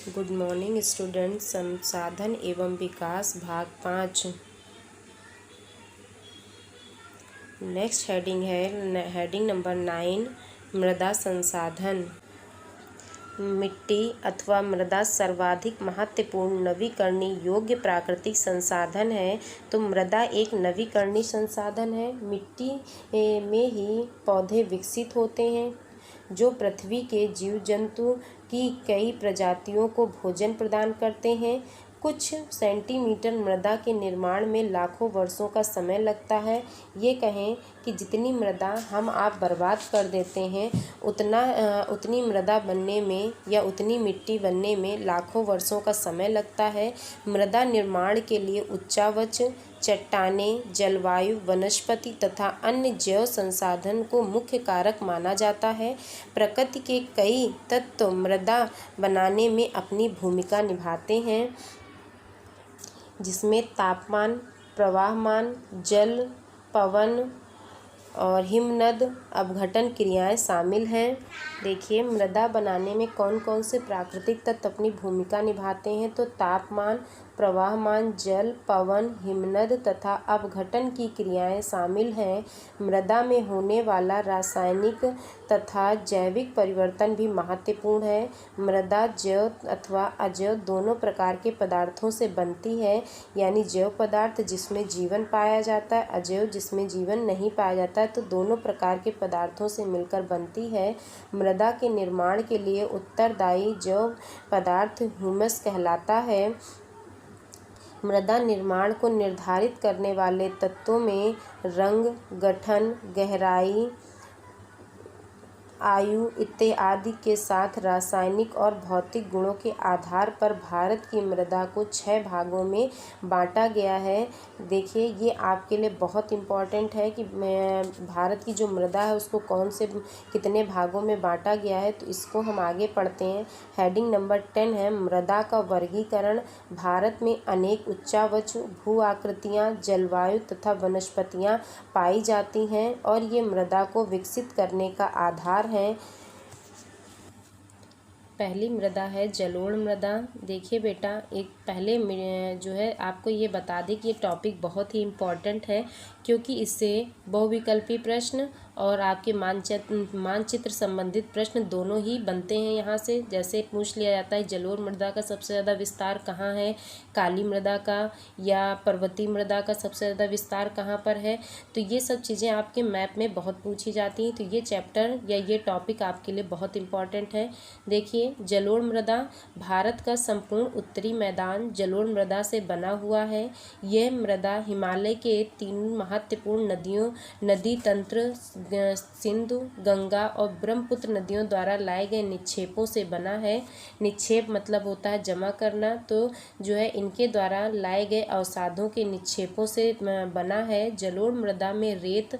Good morning student. संसाधन एवं विकास भाग 5। नेक्स्ट हेडिंग है हेडिंग नंबर 9, मृदा संसाधन। मिट्टी अथवा मृदा सर्वाधिक महत्वपूर्ण नवीकरणीय योग्य प्राकृतिक संसाधन है। तो मृदा एक नवीकरणीय संसाधन है। मिट्टी में ही पौधे विकसित होते हैं जो पृथ्वी के जीव जंतु की कई प्रजातियों को भोजन प्रदान करते हैं। कुछ सेंटीमीटर मृदा के निर्माण में लाखों वर्षों का समय लगता है। ये कहें कि जितनी मृदा हम आप बर्बाद कर देते हैं उतनी मृदा बनने में या उतनी मिट्टी बनने में लाखों वर्षों का समय लगता है। मृदा निर्माण के लिए उच्चावच, चट्टानें, जलवायु, वनस्पति तथा अन्य जैव संसाधन को मुख्य कारक माना जाता है। प्रकृति के कई तत्व मृदा बनाने में अपनी भूमिका निभाते हैं, जिसमें तापमान, प्रवाहमान, जल, पवन और हिमनद अपघटन क्रियाएं शामिल हैं। देखिए, मृदा बनाने में कौन कौन से प्राकृतिक तत्व अपनी भूमिका निभाते हैं। तो तापमान, प्रवाहमान, जल, पवन, हिमनद तथा अपघटन की क्रियाएं शामिल हैं। मृदा में होने वाला रासायनिक तथा जैविक परिवर्तन भी महत्वपूर्ण है। मृदा जैव अथवा अजैव दोनों प्रकार के पदार्थों से बनती है, यानी जैव पदार्थ जिसमें जीवन पाया जाता है, अजैव जिसमें जीवन नहीं पाया जाता है। तो दोनों प्रकार के पदार्थों से मिलकर बनती है। मृदा के निर्माण के लिए उत्तरदायी जैव पदार्थ ह्यूमस कहलाता है। मृदा निर्माण को निर्धारित करने वाले तत्वों में रंग, गठन, गहराई, आयु इत्यादि के साथ रासायनिक और भौतिक गुणों के आधार पर भारत की मृदा को 6 भागों में बांटा गया है। देखिए, ये आपके लिए बहुत इम्पॉर्टेंट है कि भारत की जो मृदा है उसको कौन से कितने भागों में बांटा गया है। तो इसको हम आगे पढ़ते हैं। हेडिंग नंबर 10 है मृदा का वर्गीकरण। भारत में अनेक उच्चावच भू आकृतियाँ, जलवायु तथा वनस्पतियाँ पाई जाती हैं और ये मृदा को विकसित करने का आधार है। पहली मृदा है जलोढ़ मृदा। देखिए बेटा, एक पहले जो है आपको ये बता दें कि ये टॉपिक बहुत ही इम्पॉर्टेंट है, क्योंकि इससे बहुविकल्पी प्रश्न और आपके मानचित्र संबंधित प्रश्न दोनों ही बनते हैं यहाँ से। जैसे पूछ लिया जाता है जलोढ़ मृदा का सबसे ज़्यादा विस्तार कहाँ है, काली मृदा का या पर्वतीय मृदा का सबसे ज़्यादा विस्तार कहाँ पर है। तो ये सब चीज़ें आपके मैप में बहुत पूछी जाती हैं। तो ये चैप्टर या ये टॉपिक आपके लिए बहुत इम्पॉर्टेंट है। देखिए, जलोढ़ मृदा भारत का संपूर्ण उत्तरी मैदान जलोढ़ मृदा से बना हुआ है। यह मृदा हिमालय के 3 महत्वपूर्ण नदी तंत्र सिंधु, गंगा और ब्रह्मपुत्र नदियों द्वारा लाए गए निक्षेपों से बना है। निक्षेप मतलब होता है जमा करना। तो जो है इनके द्वारा लाए गए अवसादों के निक्षेपों से बना है। जलोढ़ मृदा में रेत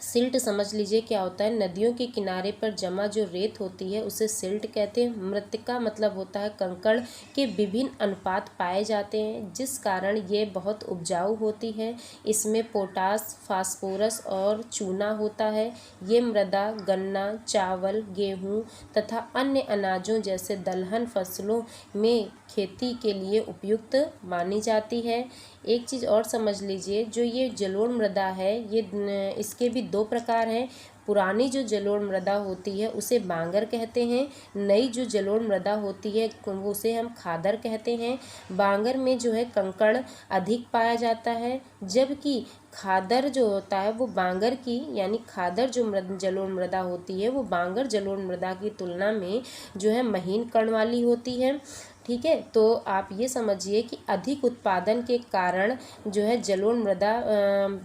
सिल्ट समझ लीजिए क्या होता है। नदियों के किनारे पर जमा जो रेत होती है उसे सिल्ट कहते हैं। मृत्तिका मतलब होता है कंकड़ के विभिन्न अनुपात पाए जाते हैं, जिस कारण ये बहुत उपजाऊ होती है। इसमें पोटास, फास्फोरस और चूना होता है। ये मृदा गन्ना, चावल, गेहूँ तथा अन्य अनाजों जैसे दलहन फसलों में खेती के लिए उपयुक्त मानी जाती है। एक चीज़ और समझ लीजिए, जो ये जलोढ़ मृदा है ये इसके भी 2 प्रकार हैं। पुरानी जो जलोढ़ मृदा होती है उसे बांगर कहते हैं। नई जो जलोढ़ मृदा होती है उसे हम खादर कहते हैं। बांगर में जो है कंकड़ अधिक पाया जाता है, जबकि खादर जो होता है वो बांगर की यानी खादर जो जलोढ़ मृदा होती है वो बांगर जलोढ़ मृदा की तुलना में जो है महीन कण वाली होती है। ठीक है, तो आप ये समझिए कि अधिक उत्पादन के कारण जो है जलोढ़ मृदा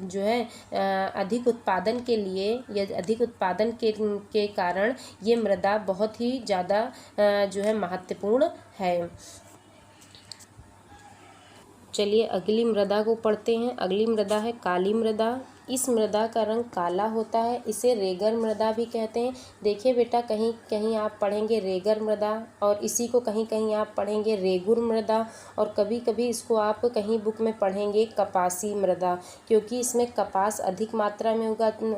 जो है अधिक उत्पादन के लिए या अधिक उत्पादन के कारण ये मृदा बहुत ही ज़्यादा जो है महत्वपूर्ण है। चलिए अगली मृदा को पढ़ते हैं। अगली मृदा है काली मृदा। इस मृदा का रंग काला होता है। इसे रेगर मृदा भी कहते हैं। देखिए बेटा, कहीं कहीं आप पढ़ेंगे रेगर मृदा और इसी को कहीं कहीं आप पढ़ेंगे रेगुर मृदा, और कभी कभी इसको आप कहीं बुक में पढ़ेंगे कपासी मृदा, क्योंकि इसमें कपास अधिक मात्रा में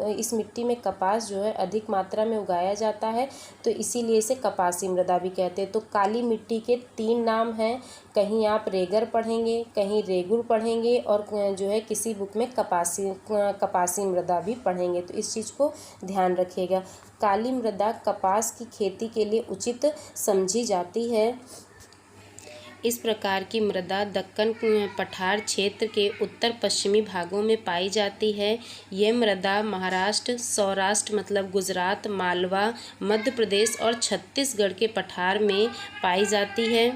इस मिट्टी में कपास जो है अधिक मात्रा में उगाया जाता है, तो इसीलिए इसे कपासी मृदा भी कहते हैं। तो काली मिट्टी के 3 नाम हैं, कहीं आप रेगर पढ़ेंगे, कहीं रेगुर पढ़ेंगे, और जो है किसी बुक में कपासी मृदा भी पढ़ेंगे। तो इस चीज़ को ध्यान रखिएगा। काली मृदा कपास की खेती के लिए उचित समझी जाती है। इस प्रकार की मृदा दक्कन पठार क्षेत्र के उत्तर पश्चिमी भागों में पाई जाती है। ये मृदा महाराष्ट्र, सौराष्ट्र मतलब गुजरात, मालवा, मध्य प्रदेश और छत्तीसगढ़ के पठार में पाई जाती है।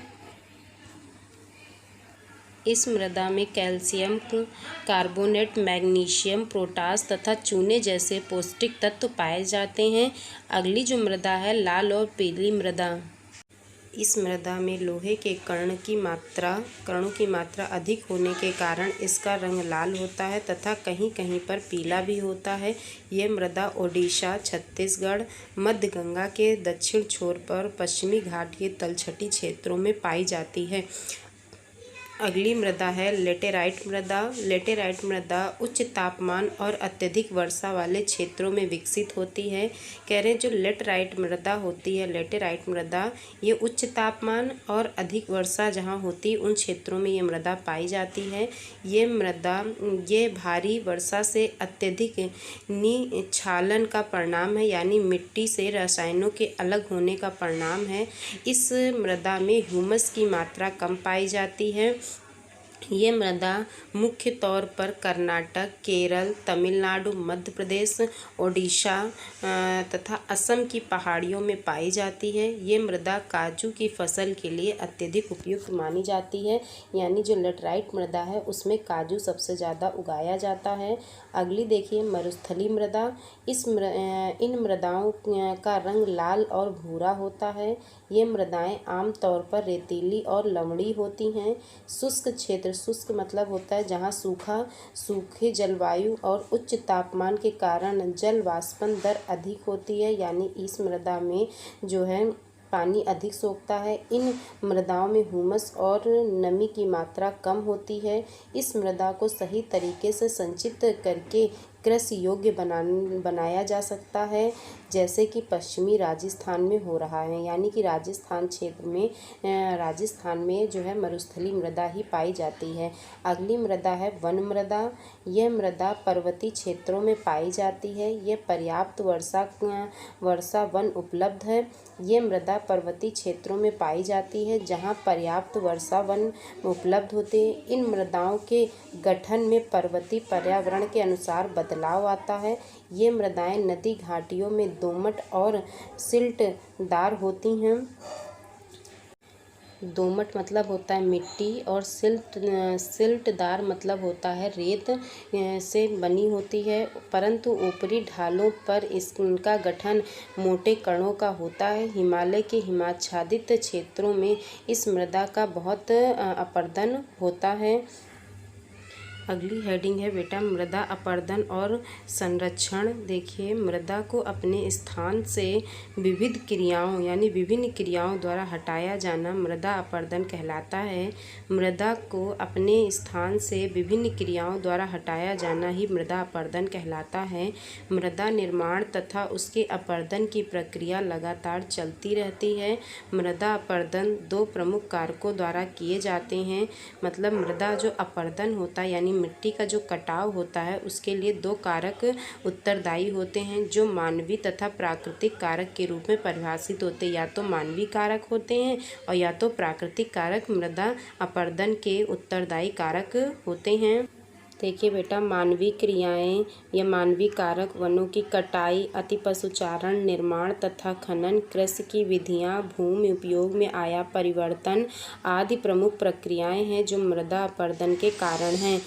इस मृदा में कैल्शियम कार्बोनेट, मैग्नीशियम, पोटाश तथा चूने जैसे पौष्टिक तत्व पाए जाते हैं। अगली जो मृदा है लाल और पीली मृदा। इस मृदा में लोहे के कणों की मात्रा अधिक होने के कारण इसका रंग लाल होता है तथा कहीं कहीं पर पीला भी होता है। ये मृदा ओडिशा, छत्तीसगढ़, मध्य गंगा के दक्षिण छोर पर पश्चिमी घाट के तलछटी क्षेत्रों में पाई जाती है। अगली मृदा है लेटेराइट मृदा। लेटेराइट मृदा उच्च तापमान और अत्यधिक वर्षा वाले क्षेत्रों में विकसित होती है। कह रहे हैं जो लेटेराइट मृदा होती है, लेटेराइट मृदा, ये उच्च तापमान और अधिक वर्षा जहाँ होती है उन क्षेत्रों में ये मृदा पाई जाती है। ये मृदा ये भारी वर्षा से अत्यधिक निक्षालन का परिणाम है, यानी मिट्टी से रसायनों के अलग होने का परिणाम है। इस मृदा में ह्यूमस की मात्रा कम पाई जाती है। ये मृदा मुख्य तौर पर कर्नाटक, केरल, तमिलनाडु, मध्य प्रदेश, ओडिशा तथा असम की पहाड़ियों में पाई जाती है। ये मृदा काजू की फसल के लिए अत्यधिक उपयुक्त मानी जाती है, यानी जो लेटराइट मृदा है उसमें काजू सबसे ज़्यादा उगाया जाता है। अगली देखिए मरुस्थली मृदा। इन मृदाओं का रंग लाल और भूरा होता है। ये मृदाएं आमतौर पर रेतीली और लवणी होती हैं। शुष्क क्षेत्र, शुष्क मतलब होता है जहाँ सूखे जलवायु और उच्च तापमान के कारण जल वाष्पन दर अधिक होती है, यानी इस मृदा में जो है पानी अधिक सोखता है। इन मृदाओं में ह्यूमस और नमी की मात्रा कम होती है। इस मृदा को सही तरीके से संचित करके कृषि योग्य बनाया जा सकता है, जैसे कि पश्चिमी राजस्थान में हो रहा है, यानी कि राजस्थान क्षेत्र में राजस्थान में जो है मरुस्थली मृदा ही पाई जाती है। अगली मृदा है वन मृदा। यह मृदा पर्वतीय क्षेत्रों में पाई जाती है। यह पर्याप्त वर्षा वन उपलब्ध है। ये मृदा पर्वतीय क्षेत्रों में पाई जाती है जहाँ पर्याप्त वर्षा वन उपलब्ध होते हैं। इन मृदाओं के गठन में पर्वतीय पर्यावरण के अनुसार बदलाव आता है। ये मृदाएं नदी घाटियों में दोमट और सिल्टदार होती हैं। दोमट मतलब होता है मिट्टी, और सिल्टदार मतलब होता है रेत से बनी होती है, परंतु ऊपरी ढालों पर इसका गठन मोटे कणों का होता है। हिमालय के हिमाच्छादित क्षेत्रों में इस मृदा का बहुत अपरदन होता है। अगली हेडिंग है बेटा मृदा अपरदन और संरक्षण। देखिए मृदा को अपने स्थान से विविध क्रियाओं यानी विभिन्न क्रियाओं द्वारा हटाया जाना मृदा अपरदन कहलाता है। मृदा को अपने स्थान से विभिन्न क्रियाओं द्वारा हटाया जाना ही मृदा अपरदन कहलाता है। मृदा निर्माण तथा उसके अपरदन की प्रक्रिया लगातार चलती रहती है। मृदा अपरदन 2 प्रमुख कारकों द्वारा किए जाते हैं। मतलब मृदा जो अपरदन होता है यानी मिट्टी का जो कटाव होता है उसके लिए 2 कारक उत्तरदायी होते हैं, जो मानवीय तथा प्राकृतिक कारक के रूप में परिभाषित होते हैं। या तो मानवीय कारक होते हैं और या तो प्राकृतिक कारक मृदा अपरदन के उत्तरदायी कारक होते हैं। देखिए बेटा मानवीय क्रियाएं या मानवीय कारक वनों की कटाई, अतिपशुचारण, निर्माण तथा खनन, कृषि की विधियां, भूमि उपयोग में आया परिवर्तन आदि प्रमुख प्रक्रियाएं हैं जो मृदा अपरदन के कारण हैं।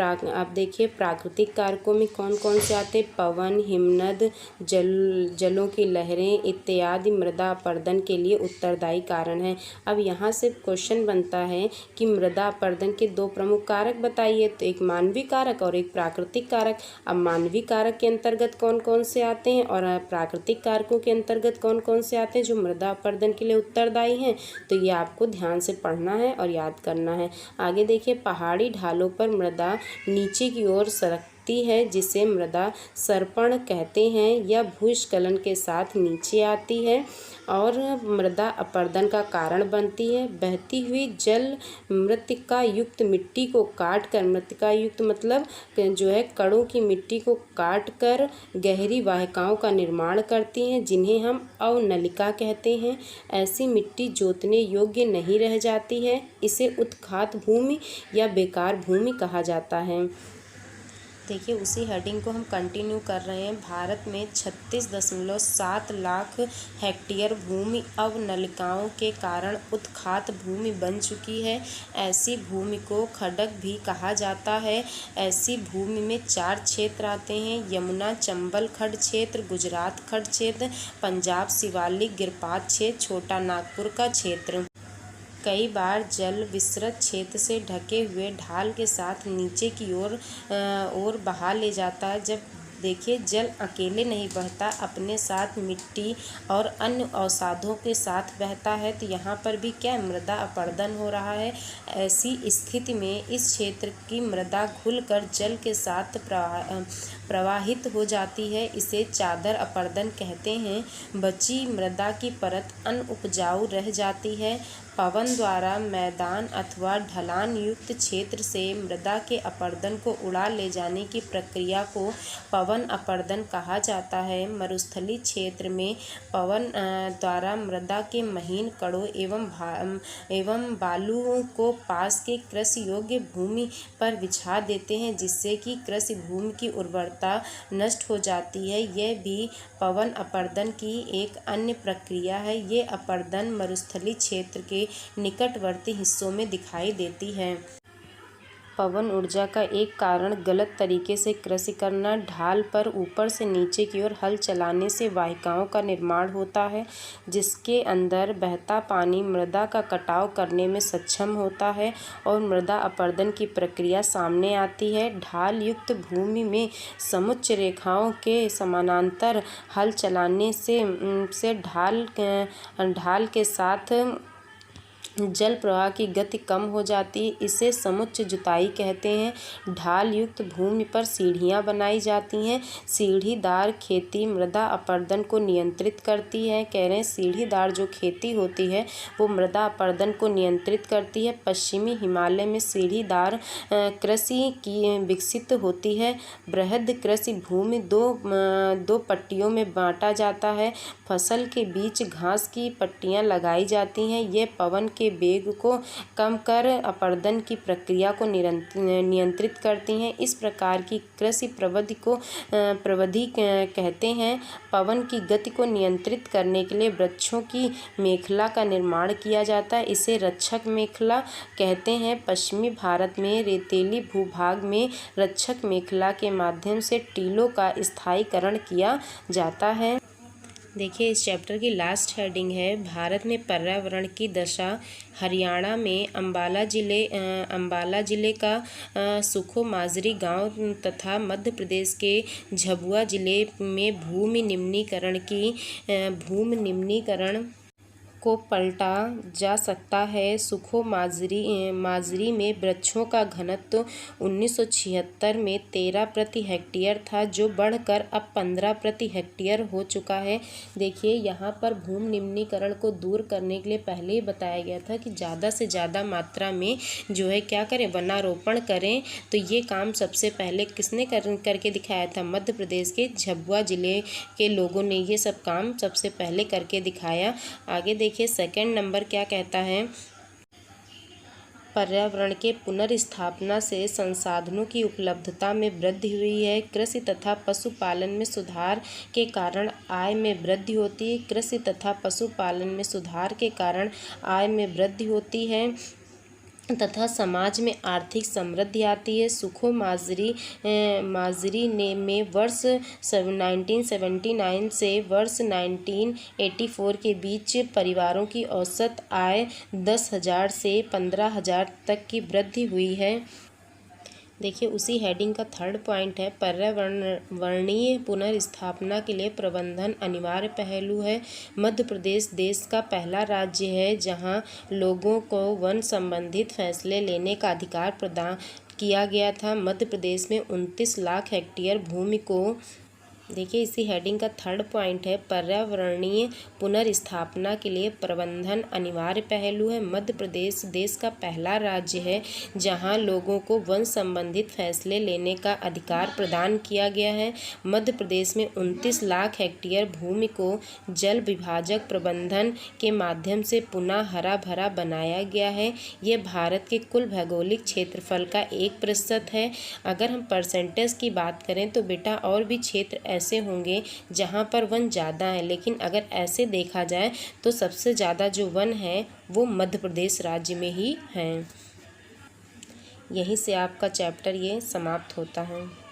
आप देखिए प्राकृतिक कारकों में कौन कौन से आते हैं। पवन, हिमनद, जलों की लहरें इत्यादि मृदा अपरदन के लिए उत्तरदायी कारण हैं। अब यहाँ से क्वेश्चन बनता है कि मृदा अपरदन के दो प्रमुख कारक बताइए। तो एक मानवीय कारक और एक प्राकृतिक कारक। अब मानवीय कारक के अंतर्गत कौन कौन से आते हैं और प्राकृतिक कारकों के अंतर्गत कौन कौन से आते हैं जो मृदा अपरदन के लिए उत्तरदायी हैं, तो ये आपको ध्यान से पढ़ना है और याद करना है। आगे देखिए, पहाड़ी ढालों पर मृदा नीचे की ओर सरकती है जिसे मृदा सर्पण कहते हैं। यह भूस्खलन के साथ नीचे आती है और मृदा अपरदन का कारण बनती है। बहती हुई जल मृत्तिका युक्त मिट्टी को काट कर, मृत्तिका युक्त मतलब जो है कणों की मिट्टी को काट कर गहरी वाहिकाओं का निर्माण करती हैं जिन्हें हम अवनलिका कहते हैं। ऐसी मिट्टी जोतने योग्य नहीं रह जाती है, इसे उत्खात भूमि या बेकार भूमि कहा जाता है। देखिए उसी हेडिंग को हम कंटिन्यू कर रहे हैं। भारत में 36.7 लाख हेक्टेयर भूमि अवनलिकाओं के कारण उत्खात भूमि बन चुकी है। ऐसी भूमि को खडक भी कहा जाता है। ऐसी भूमि में 4 क्षेत्र आते हैं: यमुना चंबल खड क्षेत्र, गुजरात खड क्षेत्र, पंजाब शिवालिक गिरपात क्षेत्र, छोटा नागपुर का क्षेत्र। कई बार जल विस्तृत क्षेत्र से ढके हुए ढाल के साथ नीचे की ओर बहा ले जाता है। जब देखिए जल अकेले नहीं बहता, अपने साथ मिट्टी और अन्य अवसादों के साथ बहता है। तो यहाँ पर भी क्या मृदा अपरदन हो रहा है। ऐसी स्थिति में इस क्षेत्र की मृदा घुलकर जल के साथ प्रवाहित हो जाती है। इसे चादर अपरदन कहते हैं। बची मृदा की परत अनउपजाऊ रह जाती है। पवन द्वारा मैदान अथवा ढलान युक्त क्षेत्र से मृदा के अपरदन को उड़ा ले जाने की प्रक्रिया को पवन अपरदन कहा जाता है। मरुस्थलीय क्षेत्र में पवन द्वारा मृदा के महीन कणों एवं बालुओं को पास के कृषि योग्य भूमि पर बिछा देते हैं, जिससे कि कृषि भूमि की उर्वरता नष्ट हो जाती है। यह भी पवन अपरदन की एक अन्य प्रक्रिया है। ये अपरदन मरुस्थलीय क्षेत्र के निकटवर्ती हिस्सों में दिखाई देती है। पवन ऊर्जा का एक कारण गलत तरीके से कृषि करना। ढाल पर ऊपर से नीचे की ओर हल चलाने से वाहिकाओं का निर्माण होता है, जिसके अंदर बहता पानी मृदा का कटाव करने में सक्षम होता है और मृदा अपरदन की प्रक्रिया सामने आती है। ढाल युक्त भूमि में समुच्च रेखाओं के समानांतर हल चलाने से ढाल के साथ जल प्रवाह की गति कम हो जाती है। इसे समुच्च जुताई कहते हैं। ढाल युक्त भूमि पर सीढ़ियाँ बनाई जाती हैं। सीढ़ीदार खेती मृदा अपरदन को नियंत्रित करती है। कह रहे हैं सीढ़ीदार जो खेती होती है वो मृदा अपरदन को नियंत्रित करती है। पश्चिमी हिमालय में सीढ़ीदार कृषि की विकसित होती है। बृहद कृषि भूमि दो पट्टियों में बांटा जाता है। फसल के बीच घास की पट्टियाँ लगाई जाती हैं। ये पवन के वेग को कम कर अपरदन की प्रक्रिया को नियंत्रित करती हैं। इस प्रकार की कृषि प्रविधि कहते हैं। पवन की गति को नियंत्रित करने के लिए वृक्षों की मेखला का निर्माण किया जाता है। इसे रक्षक मेखला कहते हैं। पश्चिमी भारत में रेतीली भूभाग में रक्षक मेखला के माध्यम से टीलों का स्थायीकरण किया जाता है। देखिए इस चैप्टर की लास्ट हेडिंग है भारत में पर्यावरण की दशा। हरियाणा में अंबाला जिले का सुखो माजरी गांव तथा मध्य प्रदेश के झाबुआ जिले में भूमि निम्नीकरण को पलटा जा सकता है। सुखो माजरी में वृक्षों का घनत्व 1976 में 13 प्रति हेक्टेयर था, जो बढ़कर अब 15 प्रति हेक्टेयर हो चुका है। देखिए यहाँ पर भूमि निम्नीकरण को दूर करने के लिए पहले ही बताया गया था कि ज़्यादा से ज़्यादा मात्रा में जो है क्या करें, वनारोपण करें। तो ये काम सबसे पहले किसने करके दिखाया था? मध्य प्रदेश के झाबुआ जिले के लोगों ने ये सब काम सबसे पहले करके दिखाया। आगे देखिए सेकंड नंबर क्या कहता है। पर्यावरण के पुनर्स्थापना से संसाधनों की उपलब्धता में वृद्धि हुई है। कृषि तथा पशुपालन में सुधार के कारण आय में वृद्धि होती है। कृषि तथा पशुपालन में सुधार के कारण आय में वृद्धि होती है। तथा समाज में आर्थिक समृद्धि आती है। सुखो माजरी ने में वर्ष 1979 से वर्ष 1984 के बीच परिवारों की औसत आय 10,000 से 15,000 तक की वृद्धि हुई है। देखिए उसी हेडिंग का थर्ड पॉइंट है, पर्यावरणीय पुनर्स्थापना के लिए प्रबंधन अनिवार्य पहलू है। मध्य प्रदेश देश का पहला राज्य है जहां लोगों को वन संबंधित फैसले लेने का अधिकार प्रदान किया गया था। मध्य प्रदेश में 29 लाख हेक्टेयर भूमि को, देखिए इसी हेडिंग का थर्ड पॉइंट है, पर्यावरणीय पुनर्स्थापना के लिए प्रबंधन अनिवार्य पहलू है। मध्य प्रदेश देश का पहला राज्य है जहां लोगों को वन संबंधित फैसले लेने का अधिकार प्रदान किया गया है। मध्य प्रदेश में 29 लाख हेक्टेयर भूमि को जल विभाजक प्रबंधन के माध्यम से पुनः हरा भरा बनाया गया है। ये भारत के कुल भौगोलिक क्षेत्रफल का 1% है। अगर हम परसेंटेज की बात करें तो बेटा और भी क्षेत्र ऐसे होंगे जहाँ पर वन ज़्यादा है, लेकिन अगर ऐसे देखा जाए तो सबसे ज़्यादा जो वन है वो मध्य प्रदेश राज्य में ही हैं। यहीं से आपका चैप्टर ये समाप्त होता है।